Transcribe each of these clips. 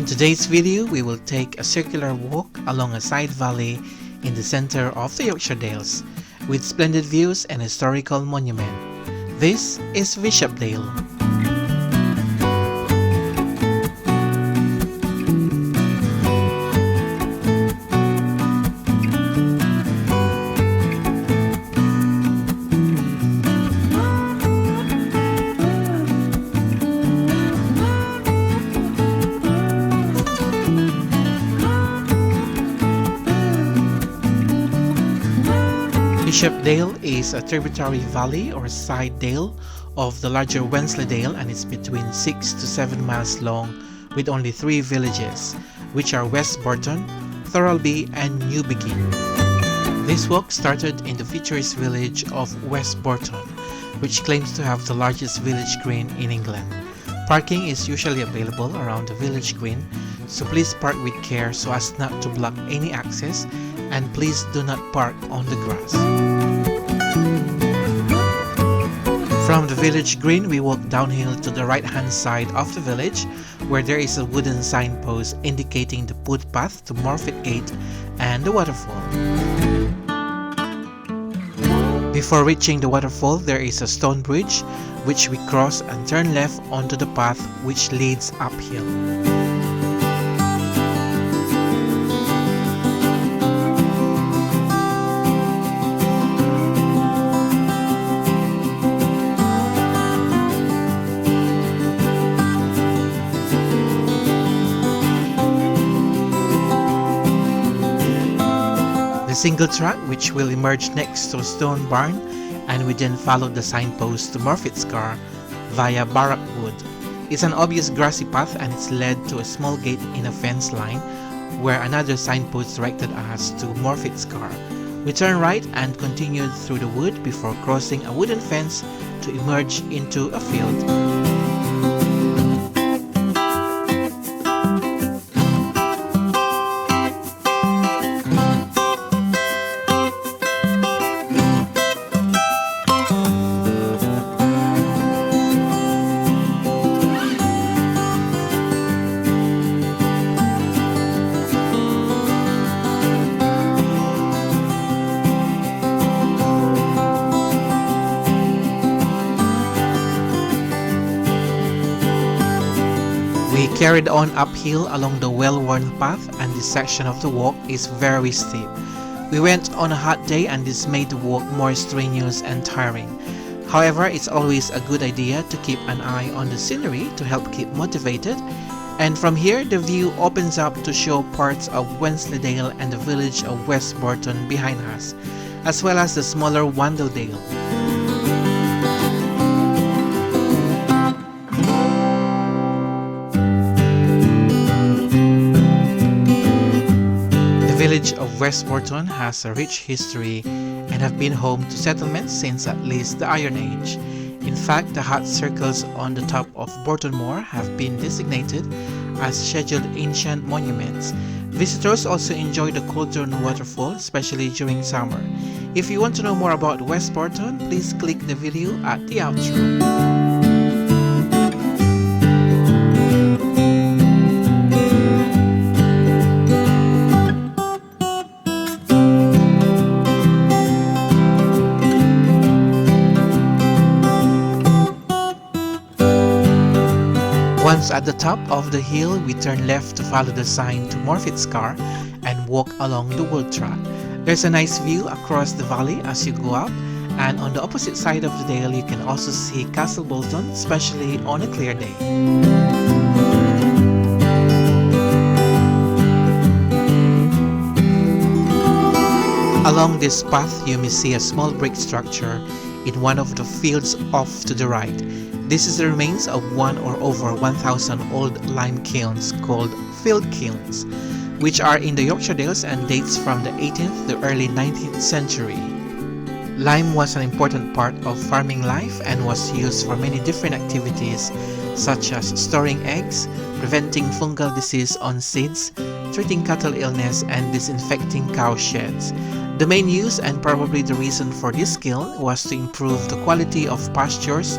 In today's video, we will take a circular walk along a side valley in the center of the Yorkshire Dales with splendid views and historical monument. This is Bishopdale. Bishopdale is a tributary valley or side dale of the larger Wensleydale, and it's between 6 to 7 miles long with only 3 villages, which are West Burton, Thoralby and Newbiggin. This walk started in the futurist village of West Burton, which claims to have the largest village green in England. Parking is usually available around the village green, so please park with care so as not to block any access, and please do not park on the grass. From the village green, we walk downhill to the right hand side of the village, where there is a wooden signpost indicating the footpath to Morfett Gate and the waterfall. Before reaching the waterfall, there is a stone bridge which we cross and turn left onto the path which leads uphill. The single track which will emerge next to a stone barn, and we then follow the signpost to Morfett's car via Barrack Wood. It's an obvious grassy path, and it's led to a small gate in a fence line where another signpost directed us to Morfett's car. We turn right and continued through the wood before crossing a wooden fence to emerge into a field. We carried on uphill along the well-worn path, and this section of the walk is very steep. We went on a hot day, and this made the walk more strenuous and tiring. However, it's always a good idea to keep an eye on the scenery to help keep motivated. And from here, the view opens up to show parts of Wensleydale and the village of West Burton behind us, as well as the smaller Wensleydale. The village of West Burton has a rich history and have been home to settlements since at least the Iron Age. In fact, the hut circles on the top of Burton Moor have been designated as scheduled ancient monuments. Visitors also enjoy the Cauldron waterfall, especially during summer. If you want to know more about West Burton, please click the video at the outro. Once at the top of the hill, we turn left to follow the sign to Morfett's car and walk along the wood track. There's a nice view across the valley as you go up, and on the opposite side of the dale you can also see Castle Bolton, especially on a clear day. Along this path you may see a small brick structure in one of the fields off to the right. This is the remains of one or over 1,000 old lime kilns called field kilns, which are in the Yorkshire Dales and dates from the 18th to early 19th century. Lime was an important part of farming life and was used for many different activities, such as storing eggs, preventing fungal disease on seeds, treating cattle illness, and disinfecting cow sheds. The main use, and probably the reason for this kiln, was to improve the quality of pastures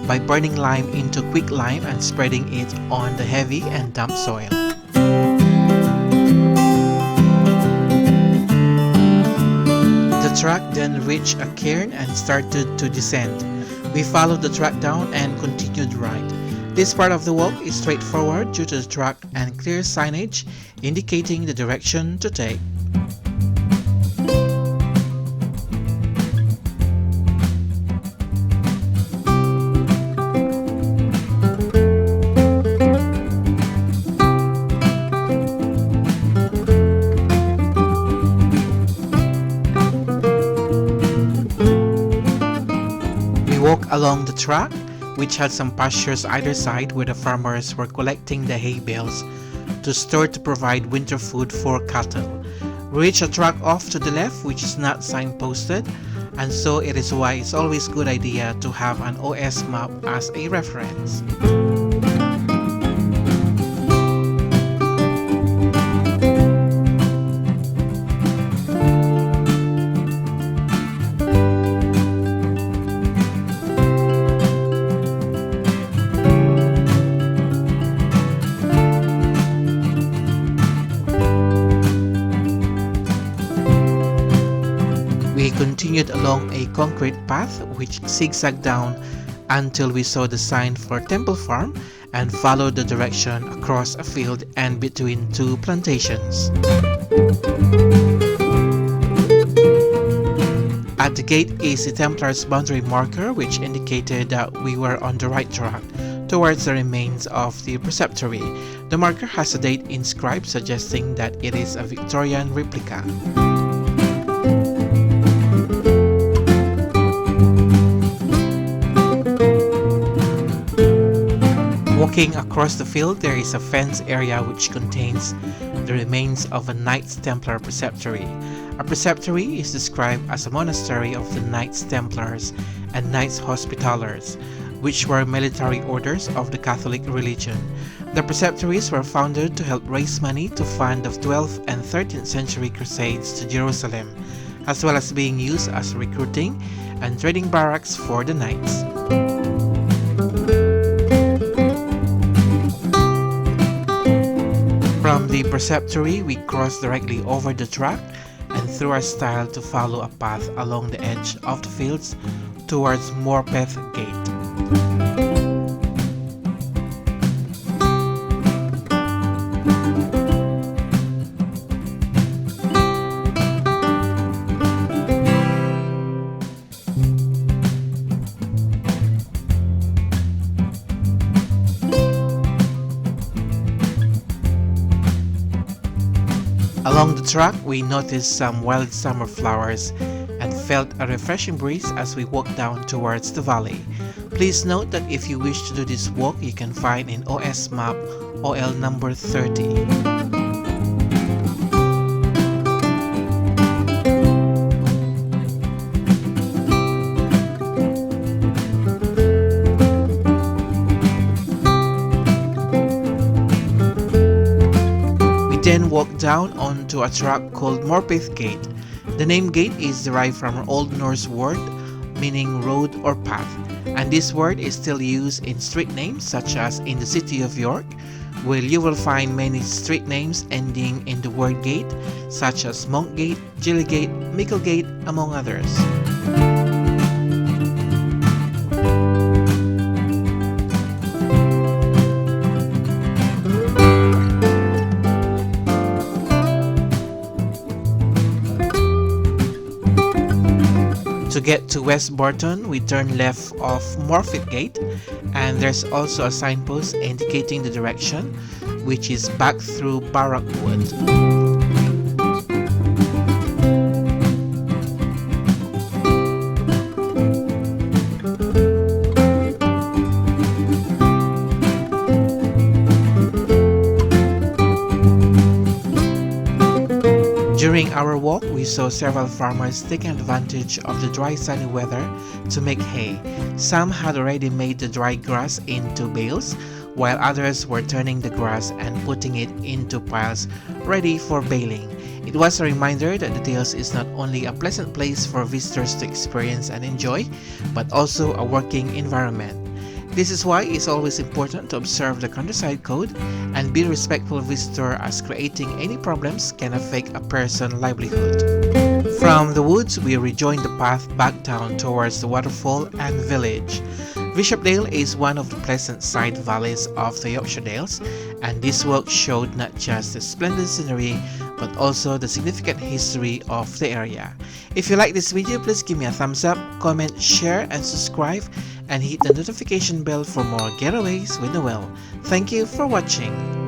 by burning lime into quicklime and spreading it on the heavy and damp soil. track then reached a cairn and started to descend. We followed the track down and continued right. This part of the walk is straightforward due to the track and clear signage indicating the direction to take. Walk along the track, which had some pastures either side where the farmers were collecting the hay bales to store to provide winter food for cattle. We reach a track off to the left which is not signposted, and so it is why it's always a good idea to have an OS map as a reference. We continued along a concrete path which zigzagged down until we saw the sign for Temple Farm and followed the direction across a field and between two plantations. At the gate is the Templars boundary marker which indicated that we were on the right track towards the remains of the preceptory. The marker has a date inscribed suggesting that it is a Victorian replica. Walking across the field, there is a fenced area which contains the remains of a Knights Templar preceptory. A preceptory is described as a monastery of the Knights Templars and Knights Hospitallers, which were military orders of the Catholic religion. The preceptories were founded to help raise money to fund the 12th and 13th century crusades to Jerusalem, as well as being used as recruiting and training barracks for the knights. From the preceptory, we crossed directly over the track and through our style to follow a path along the edge of the fields towards Morpeth Gate. Along the track, we noticed some wild summer flowers and felt a refreshing breeze as we walked down towards the valley. Please note that if you wish to do this walk, you can find in OS map OL number 30. Then walk down onto a track called Morpeth Gate. The name gate is derived from an Old Norse word meaning road or path, and this word is still used in street names such as in the city of York, where you will find many street names ending in the word gate such as Monkgate, Gillygate, Micklegate, among others. To get to West Burton, we turn left off Morpeth Gate, and there's also a signpost indicating the direction, which is back through Barrackwood. During our walk, we saw several farmers taking advantage of the dry sunny weather to make hay. Some had already made the dry grass into bales, while others were turning the grass and putting it into piles ready for baling. It was a reminder that the Dales is not only a pleasant place for visitors to experience and enjoy, but also a working environment. This is why it's always important to observe the countryside code and be a respectful visitor, as creating any problems can affect a person's livelihood. From the woods, we rejoined the path back down towards the waterfall and village. Bishopdale is one of the pleasant side valleys of the Yorkshire Dales, and this walk showed not just the splendid scenery but also the significant history of the area. If you like this video, please give me a thumbs up, comment, share and subscribe, and hit the notification bell for more Getaways with Noel. Thank you for watching.